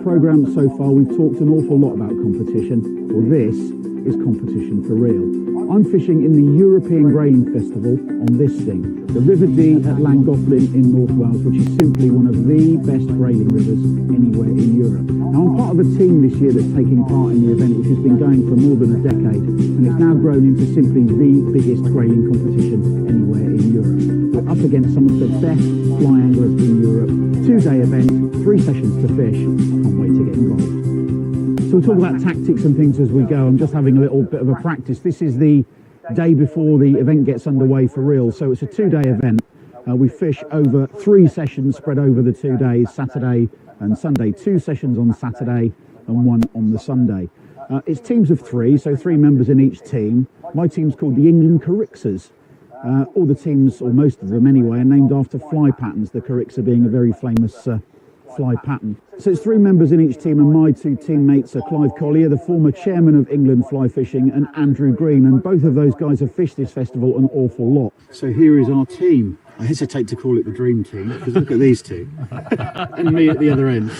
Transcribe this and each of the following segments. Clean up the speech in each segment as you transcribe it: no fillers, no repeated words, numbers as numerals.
programme so far, we've talked an awful lot about competition. Well, this is competition for real. I'm fishing in the European Grayling Festival on this thing, the River Dee at Llangollen in North Wales, which is simply one of the best grayling rivers anywhere in Europe. Now, I'm part of a team this year that's taking part in the event, which has been going for more than a decade, and it's now grown into simply the biggest grayling competition anywhere in Europe. We're up against some of the best fly anglers in Europe. 2-day event, 3 sessions to fish. Can't wait to get involved. So we'll talk about tactics and things as we go. I'm just having a little bit of a practice. This is the day before the event gets underway for real. So it's a 2-day event. We fish over 3 sessions spread over the 2 days, Saturday and Sunday. 2 sessions on Saturday and 1 on the Sunday. It's teams of 3, so 3 members in each team. My team's called the England Carixa. All the teams, or most of them anyway, are named after fly patterns, the Carixa being a very famous fly pattern. So it's 3 members in each team, and my 2 teammates are Clive Collier, the former chairman of England Fly Fishing, and Andrew Green, and both of those guys have fished this festival an awful lot. So here is our team. I hesitate to call it the dream team, because look at these two, and me at the other end.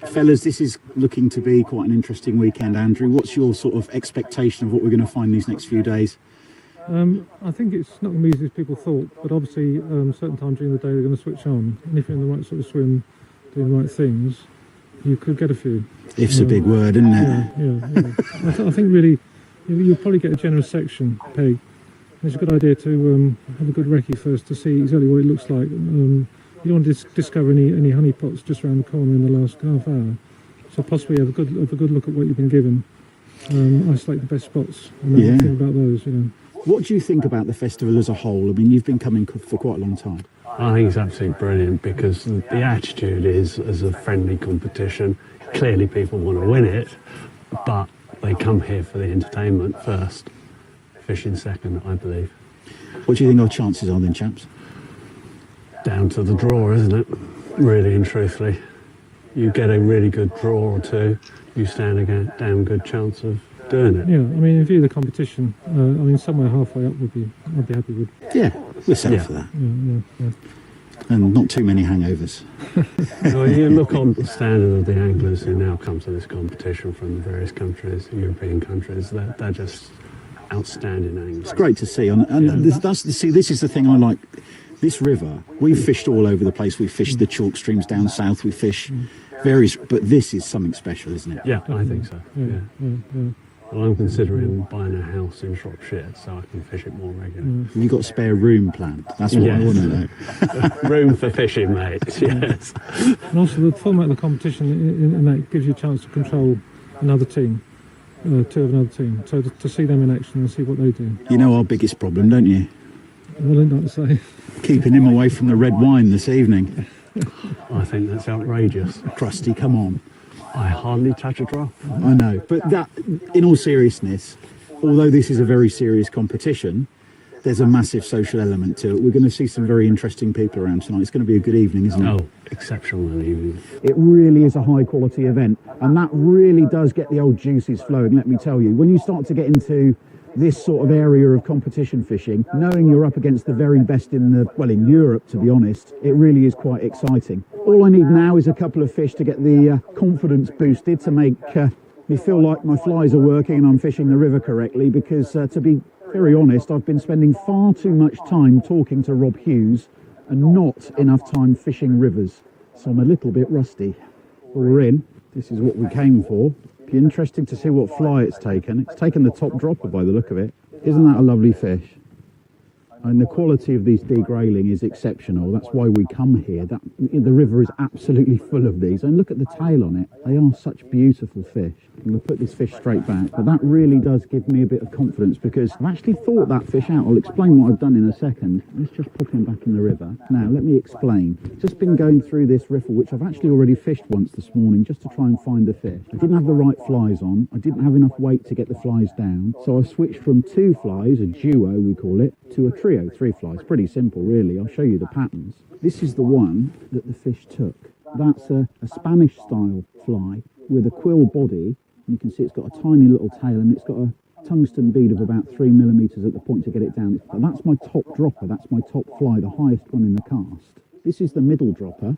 Fellas, this is looking to be quite an interesting weekend. Andrew, what's your sort of expectation of what we're going to find these next few days? I think it's not going to be as easy as people thought, but obviously certain times during the day they're going to switch on, and if you're in the right sort of swim, doing the right things, you could get a few. If's a big word, isn't it? Yeah. I think really you'll probably get a generous section peg. It's a good idea to have a good recce first to see exactly what it looks like. You don't want to discover any honey pots just around the corner in the last half hour. So possibly have a good look at what you've been given. Isolate the best spots and then think about those. What do you think about the festival as a whole? I mean, you've been coming for quite a long time. I think it's absolutely brilliant because the attitude is as a friendly competition. Clearly people want to win it, but they come here for the entertainment first, fishing second, I believe. What do you think our chances are then, chaps? Down to the draw, isn't it? Really and truthfully. You get a really good draw or two, you stand a damn good chance of doing it. Yeah, I mean, in view of the competition, somewhere halfway up I'd be happy with. Yeah, we're set for that. Yeah. And not too many hangovers. Well, you look on the standard of the anglers who now come to this competition from the various countries, European countries, they're just outstanding anglers. It's great to see. This is the thing I like. This river, we've fished all over the place. We've fished the chalk streams down south. We fish various, but this is something special, isn't it? Yeah, I think so. Yeah. Well, I'm considering buying a house in Shropshire so I can fish it more regularly. Have you got spare room planned? That's what I want to know. Room for fishing, mate. Yes. And also the format of the competition, and that gives you a chance to control another team, 2 of another team. So to see them in action and see what they do. You know our biggest problem, don't you? Well, I'd like to say. Keeping him away from the red wine this evening. I think that's outrageous. Krusty, come on. I hardly touch a drop. I know, but that, in all seriousness, although this is a very serious competition, there's a massive social element to it. We're going to see some very interesting people around tonight. It's going to be a good evening, isn't it? Oh, exceptional evening. It really is a high quality event, and that really does get the old juices flowing, let me tell you. When you start to get into this sort of area of competition fishing, knowing you're up against the very best in Europe, to be honest, it really is quite exciting. All I need now is a couple of fish to get the confidence boosted, to make me feel like my flies are working and I'm fishing the river correctly, because to be very honest, I've been spending far too much time talking to Rob Hughes and not enough time fishing rivers. So I'm a little bit rusty. We're in. This is what we came for. Be interesting to see what fly it's taken. It's taken the top dropper by the look of it. Isn't that a lovely fish? And the quality of these Dee grayling is exceptional. That's why we come here. The river is absolutely full of these. And look at the tail on it. They are such beautiful fish. I'm going to put this fish straight back. But that really does give me a bit of confidence, because I've actually thought that fish out. I'll explain what I've done in a second. Let's just put him back in the river. Now, let me explain. Just been going through this riffle, which I've actually already fished once this morning, just to try and find a fish. I didn't have the right flies on. I didn't have enough weight to get the flies down. So I switched from 2 flies, a duo we call it, to a trio, 3 flies. Pretty simple, really. I'll show you the patterns. This is the one that the fish took. That's a Spanish style fly with a quill body. You can see it's got a tiny little tail, and it's got a tungsten bead of about 3 millimeters at the point to get it down. But that's my top dropper. That's my top fly, the highest one in the cast. This is the middle dropper.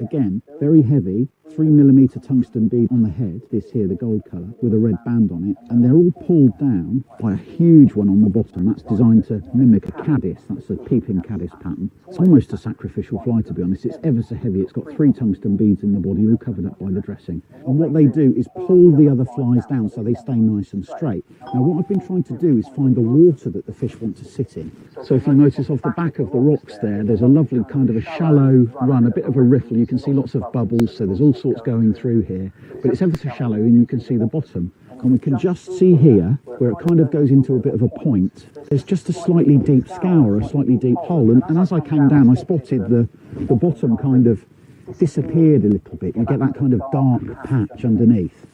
Again, very heavy, 3mm tungsten bead on the head, this here, the gold colour, with a red band on it, and they're all pulled down by a huge one on the bottom. That's designed to mimic a caddis. That's a peeping caddis pattern. It's almost a sacrificial fly, to be honest. It's ever so heavy. It's got 3 tungsten beads in the body, all covered up by the dressing. And what they do is pull the other flies down so they stay nice and straight. Now, what I've been trying to do is find the water that the fish want to sit in. So if you notice off the back of the rocks there, there's a lovely kind of a shallow run, a bit of a riffle. You can see lots of bubbles, so there's all sorts going through here, but it's ever so shallow and you can see the bottom. And we can just see here, where it kind of goes into a bit of a point, there's just a slightly deep scour, a slightly deep hole. And as I came down, I spotted the bottom kind of disappeared a little bit. You get that kind of dark patch underneath.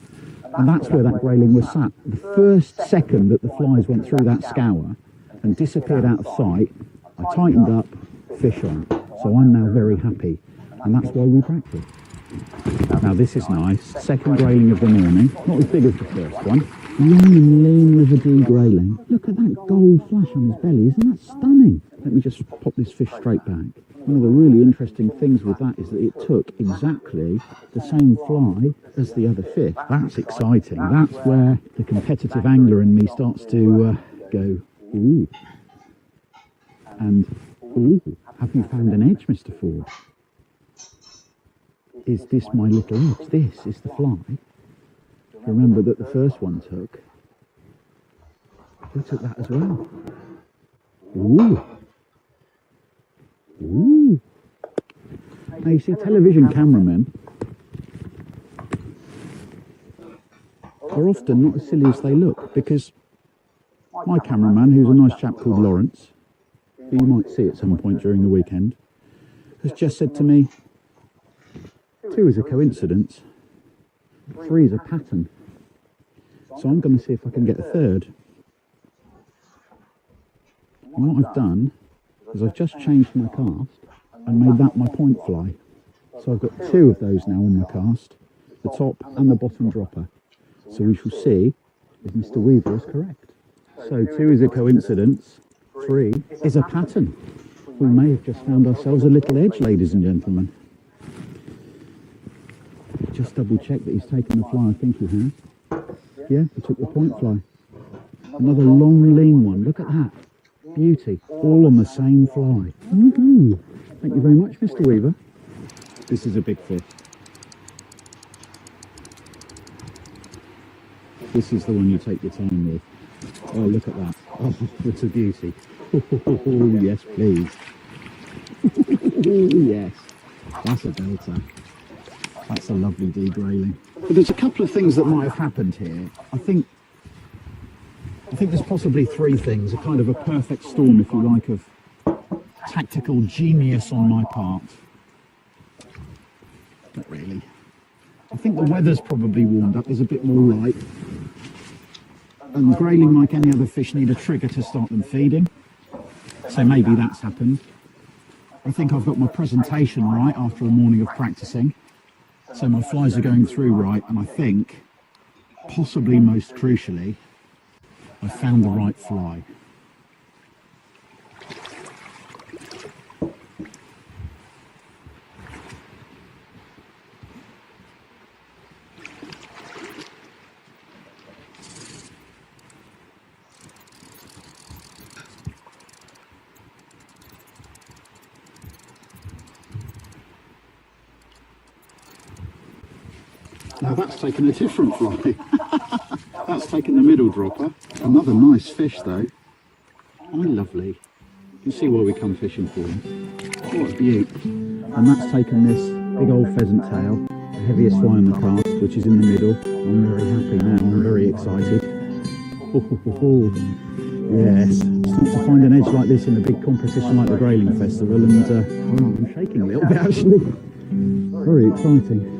And that's where that grayling was sat. The first second that the flies went through that scour and disappeared out of sight, I tightened up, fish on. So I'm now very happy. And that's why we practice. Now this is nice. Second grayling of the morning. Not as big as the first one. Long and lean River D grayling. Look at that gold flash on his belly. Isn't that stunning? Let me just pop this fish straight back. One of the really interesting things with that is that it took exactly the same fly as the other fish. That's exciting. That's where the competitive angler in me starts to go, ooh. And, ooh, have you found an edge, Mr. Ford? Is this my little edge? This is the fly. Remember that the first one took. Who took that as well? Ooh. Ooh. Now you see, television cameramen are often not as silly as they look, because my cameraman, who's a nice chap called Lawrence, who you might see at some point during the weekend, has just said to me, 2 is a coincidence, 3 is a pattern. So I'm going to see if I can get a third. And what I've done is I've just changed my cast and made that my point fly. So I've got 2 of those now on my cast, the top and the bottom dropper. So we shall see if Mr. Weaver is correct. So 2 is a coincidence, 3 is a pattern. We may have just found ourselves a little edge, ladies and gentlemen. Just double check that he's taken the fly. I think he has. Yeah, he took the point fly. Another long lean one. Look at that. Beauty. All on the same fly. Woohoo! Thank you very much, Mr. Weaver. This is a big fish. This is the one you take your time with. Oh, look at that. Oh, it's a beauty. Oh, yes, please. Oh, yes. That's a delta. That's a lovely D grayling. But there's a couple of things that might have happened here. I think there's possibly 3 things. A kind of a perfect storm, if you like, of tactical genius on my part. Not really. I think the weather's probably warmed up. There's a bit more light. And grayling, like any other fish, need a trigger to start them feeding. So maybe that's happened. I think I've got my presentation right after a morning of practicing. So my flies are going through right, and I think, possibly most crucially, I found the right fly. Now that's taken a different fly. That's taken the middle dropper. Another nice fish though. Oh, lovely. You can see why we come fishing for them. What a beaut. And that's taken this big old pheasant tail, the heaviest fly on the cast, which is in the middle. I'm very happy now, I'm very excited. Yes, it's not to find an edge like this in a big competition like the Grayling Festival, and well, I'm shaking a little bit actually. Very exciting.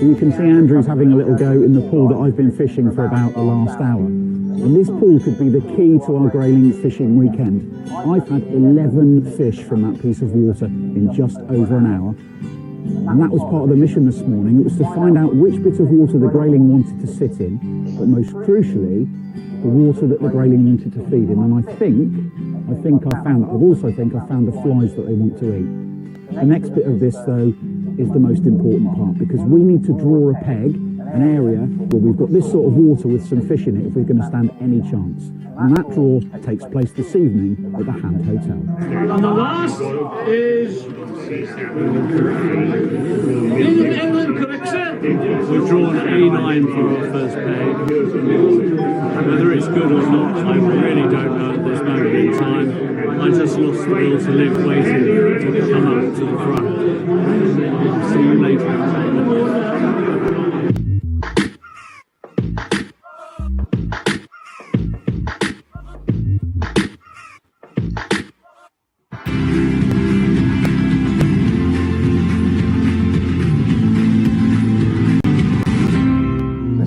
You can see Andrew's having a little go in the pool that I've been fishing for about the last hour. And this pool could be the key to our Grayling fishing weekend. I've had 11 fish from that piece of water in just over an hour. And that was part of the mission this morning. It was to find out which bit of water the Grayling wanted to sit in, but most crucially, the water that the Grayling wanted to feed in. And I think I found that. I also think I found the flies that they want to eat. The next bit of this, though, is the most important part, because we need to draw a peg, an area where we've got this sort of water with some fish in it if we're going to stand any chance. And that draw takes place this evening at the Hand Hotel. And the last is England Correction. We've drawn A9 for our first peg. Whether it's good or not, I really don't know at this moment in time. I just lost the will to live waiting to come up to the front. See you later.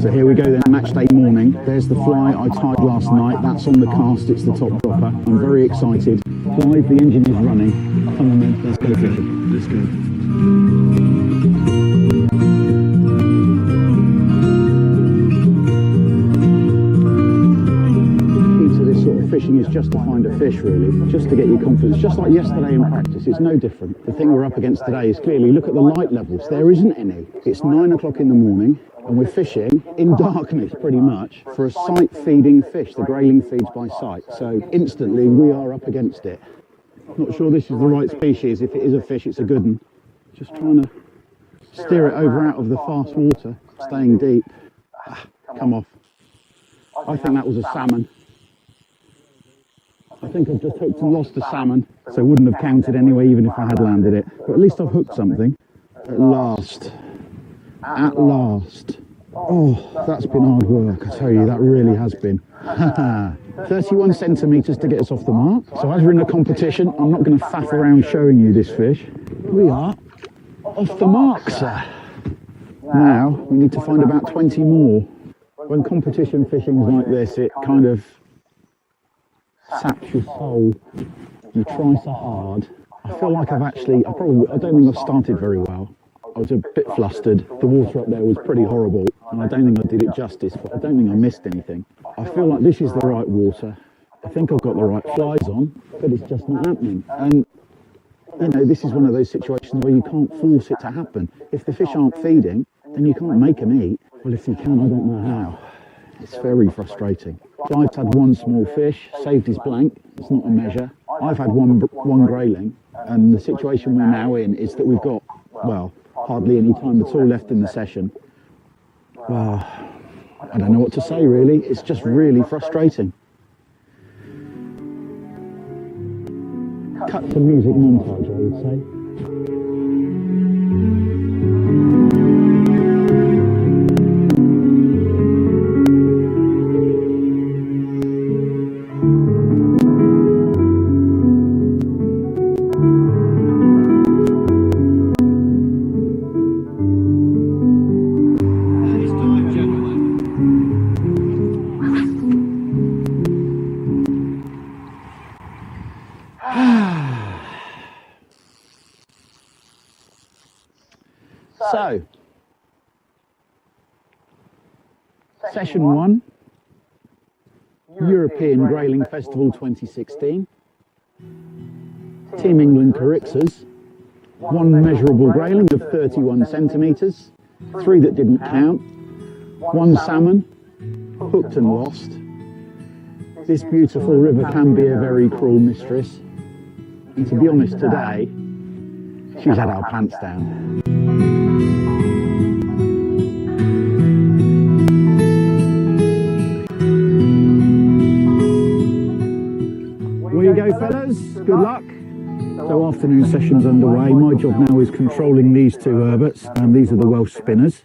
So here we go then, match day morning. There's the fly I tied last night. That's on the cast, it's the top dropper. I'm very excited. Clive, the engine is running. Come on then, let's go fishing. Let's go. Fishing is just to find a fish, really, just to get your confidence, just like yesterday in practice. It's no different. The thing we're up against today is clearly, look at the light levels, there isn't any. It's 9 o'clock in the morning and we're fishing in darkness pretty much for a sight feeding fish. The Grayling feeds by sight, so instantly we are up against it. Not sure this is the right species. If it is a fish, it's a good one. Just trying to steer it over out of the fast water, staying deep. Come off. I think that was a salmon. I think I've just hooked and lost a salmon, so it wouldn't have counted anyway, even if I had landed it. But at least I've hooked something. At last. At last. Oh, that's been hard work, I tell you, that really has been. 31 centimetres to get us off the mark. So as we're in a competition, I'm not going to faff around showing you this fish. We are off the mark, sir. Now, we need to find about 20 more. When competition fishing is like this, it kind of saps your soul. You try so hard. I feel like I don't think I've started very well. I was a bit flustered. The water up there was pretty horrible, and I don't think I did it justice, but I don't think I missed anything. I feel like this is the right water. I think I've got the right flies on, but it's just not happening. And, you know, this is one of those situations where you can't force it to happen. If the fish aren't feeding, then you can't make them eat. Well, if you can, I don't know how. It's very frustrating. Clive's had one small fish, saved his blank. It's not a measure. I've had one Grayling, and the situation we're now in is that we've got, well, hardly any time at all left in the session. Well, I don't know what to say, really. It's just really frustrating. Cut to music montage, I would say. So, Session 1, European Grayling Festival 2016, Team England Carixas, one measurable Grayling of 31 centimetres, 3 that didn't count, 1 salmon, hooked and lost. This beautiful river can be a very cruel mistress, and to be honest today, she's had our pants down. There you go, fellas. Good luck. So afternoon session's underway. My job now is controlling these two herberts. These are the Welsh spinners.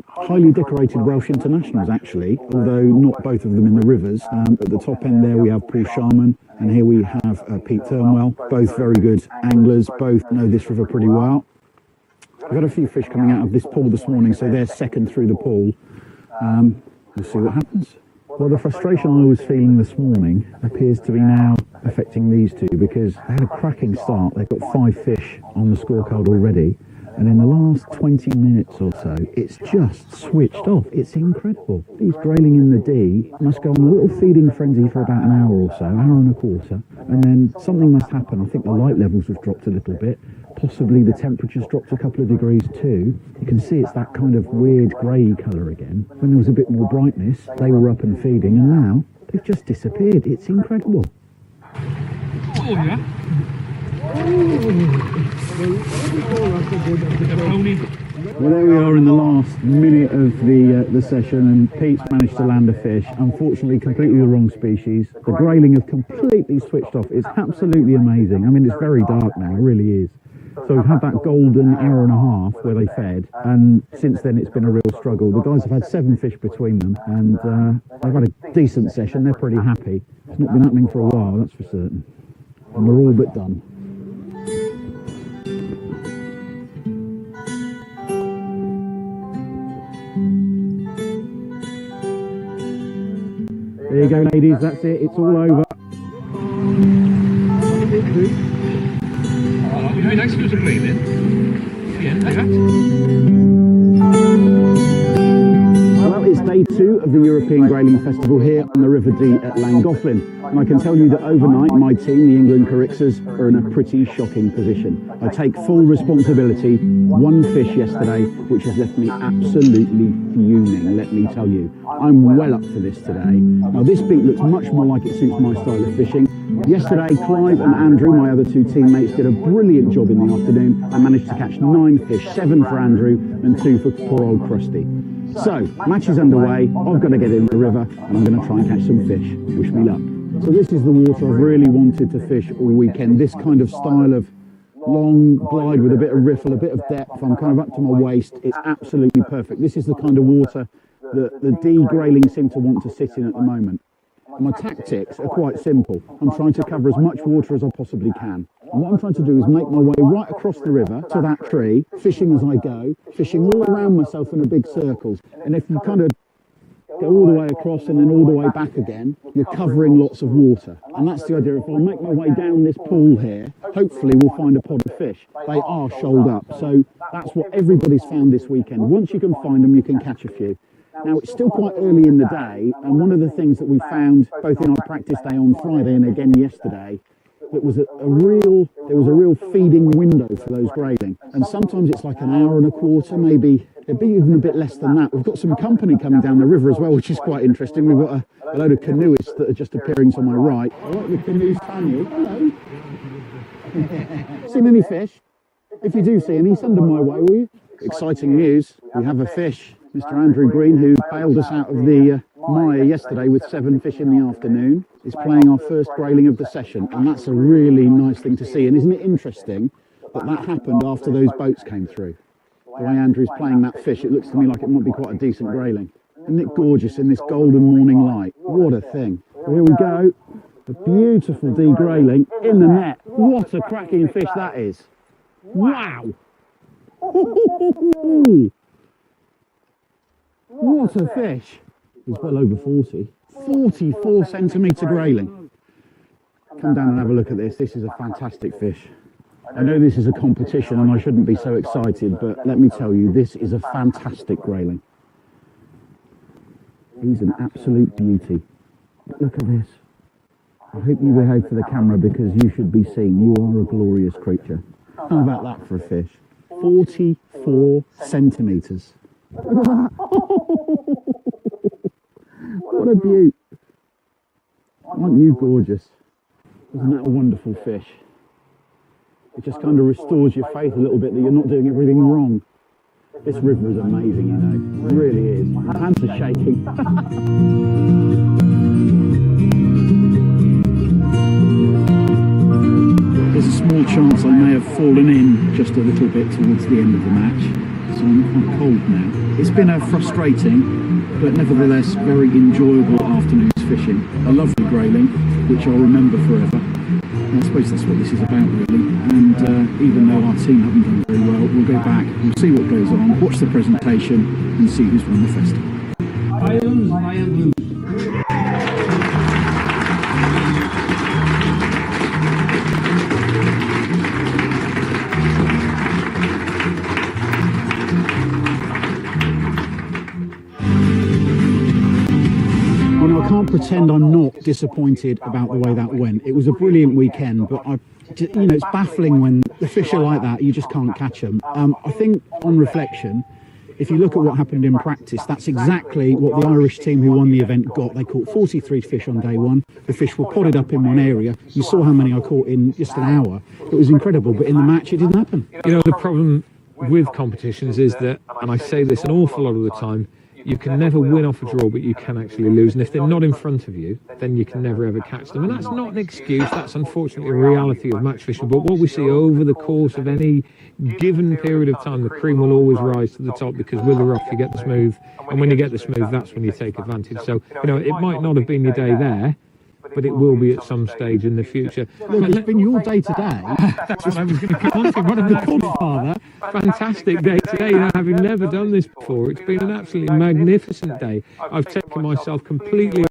Highly decorated Welsh internationals, actually, although not both of them in the rivers. At the top end there we have Paul Sharman, and here we have Pete Turnwell. Both very good anglers, both know this river pretty well. I've got a few fish coming out of this pool this morning, so they're second through the pool. We'll see what happens. Well, the frustration I was feeling this morning appears to be now affecting these two, because they had a cracking start. They've got 5 fish on the scorecard already, and in the last 20 minutes or so, it's just switched off. It's incredible. These grayling in the D must go on a little feeding frenzy for about an hour or so, hour and a quarter, and then something must happen. I think the light levels have dropped a little bit. Possibly the temperature's dropped a couple of degrees too. You can see it's that kind of weird grey colour again. When there was a bit more brightness, they were up and feeding, and now they've just disappeared. It's incredible. Oh, yeah. Well, there we are in the last minute of the session, and Pete's managed to land a fish. Unfortunately, completely the wrong species. The grayling have completely switched off. It's absolutely amazing. I mean, it's very dark now, it really is. So we've had that golden hour and a half where they fed, and since then it's been a real struggle. The guys have had 7 fish between them, and they've had a decent session. They're pretty happy. It's not been happening for a while, that's for certain. And we're all but done. There you go, ladies, that's it, it's all over. Very nice to play then. Yeah, like that. Well, it's day 2 of the European Grayling Festival here on the River Dee at Llangollen. And I can tell you that overnight my team, the England Carixas, are in a pretty shocking position. I take full responsibility. 1 fish yesterday, which has left me absolutely fuming, let me tell you. I'm well up for this today. Now this beat looks much more like it suits my style of fishing. Yesterday, Clive and Andrew, my other 2 teammates, did a brilliant job in the afternoon and managed to catch 9 fish, 7 for Andrew and 2 for poor old Krusty. So, match is underway, I've got to get in the river and I'm going to try and catch some fish. Wish me luck. So this is the water I've really wanted to fish all weekend, this kind of style of long glide with a bit of riffle, a bit of depth. I'm kind of up to my waist. It's absolutely perfect. This is the kind of water that the D grayling seem to want to sit in at the moment. My tactics are quite simple. I'm trying to cover as much water as I possibly can. And what I'm trying to do is make my way right across the river to that tree, fishing as I go, fishing all around myself in a big circles. And if you kind of go all the way across and then all the way back again, you're covering lots of water. And that's the idea. If I make my way down this pool here, hopefully we'll find a pod of fish. They are shoaled up. So that's what everybody's found this weekend. Once you can find them, you can catch a few. Now, it's still quite early in the day, and one of the things that we found both in our practice day on Friday and again yesterday, that was there was a real feeding window for those grayling. And sometimes it's like an hour and a quarter, maybe it'd be even a bit less than that. We've got some company coming down the river as well, which is quite interesting. We've got a load of canoeists that are just appearing to my right. I like the canoes, Tanya. Hello. Seen any fish? If you do see any, send them my way, will you? Exciting news, we have a fish. Mr. Andrew Green, who bailed us out of the mire yesterday with 7 fish in the afternoon, is playing our first grayling of the session, and that's a really nice thing to see. And isn't it interesting that that happened after those boats came through? The way Andrew's playing that fish, it looks to me like it might be quite a decent grayling. Isn't it gorgeous in this golden morning light? What a thing. So here we go, a beautiful D grayling in the net. What a cracking fish that is. Wow. What a fish. He's well over 40. 44 centimetre grayling. Come down and have a look at this. This is a fantastic fish. I know this is a competition and I shouldn't be so excited, but let me tell you, this is a fantastic grayling. He's an absolute beauty. Look at this. I hope you behave for the camera because you should be seen. You are a glorious creature. How about that for a fish? 44 centimetres. Look at that. What a beaut. Aren't you gorgeous? Isn't that a wonderful fish? It just kind of restores your faith a little bit that you're not doing everything wrong. This river is amazing, you know. It really is. My hands are shaking. There's a small chance I may have fallen in just a little bit towards the end of the match, so I'm quite cold now. It's been a frustrating, but nevertheless very enjoyable afternoon's fishing. A lovely grayling, which I'll remember forever. I suppose that's what this is about, really. And even though our team haven't done very well, we'll go back, we'll see what goes on, watch the presentation, and see who's won the festival. I lose. can't pretend I'm not disappointed about the way that went. It was a brilliant weekend, but it's baffling when the fish are like that. You just can't catch them. I think on reflection, if you look at what happened in practice, that's exactly what the Irish team who won the event got. They caught 43 fish on day one. The fish were potted up in one area. You saw how many I caught in just an hour. It was incredible, but in the match, it didn't happen. The problem with competitions is that, and I say this an awful lot of the time, you can never win off a draw, but you can actually lose. And if they're not in front of you, then you can never ever catch them. And that's not an excuse. That's unfortunately a reality of match fishing. But what we see over the course of any given period of time, the cream will always rise to the top, because with the rough you get the smooth, and when you get the smooth, that's when you take advantage. So it might not have been your day there, but it will be at some stage in the future. Look, it's been your day today. That's what I was going to come on to. What a godfather. Fantastic day today. Having never done this before, it's been an absolutely magnificent day. I've taken myself completely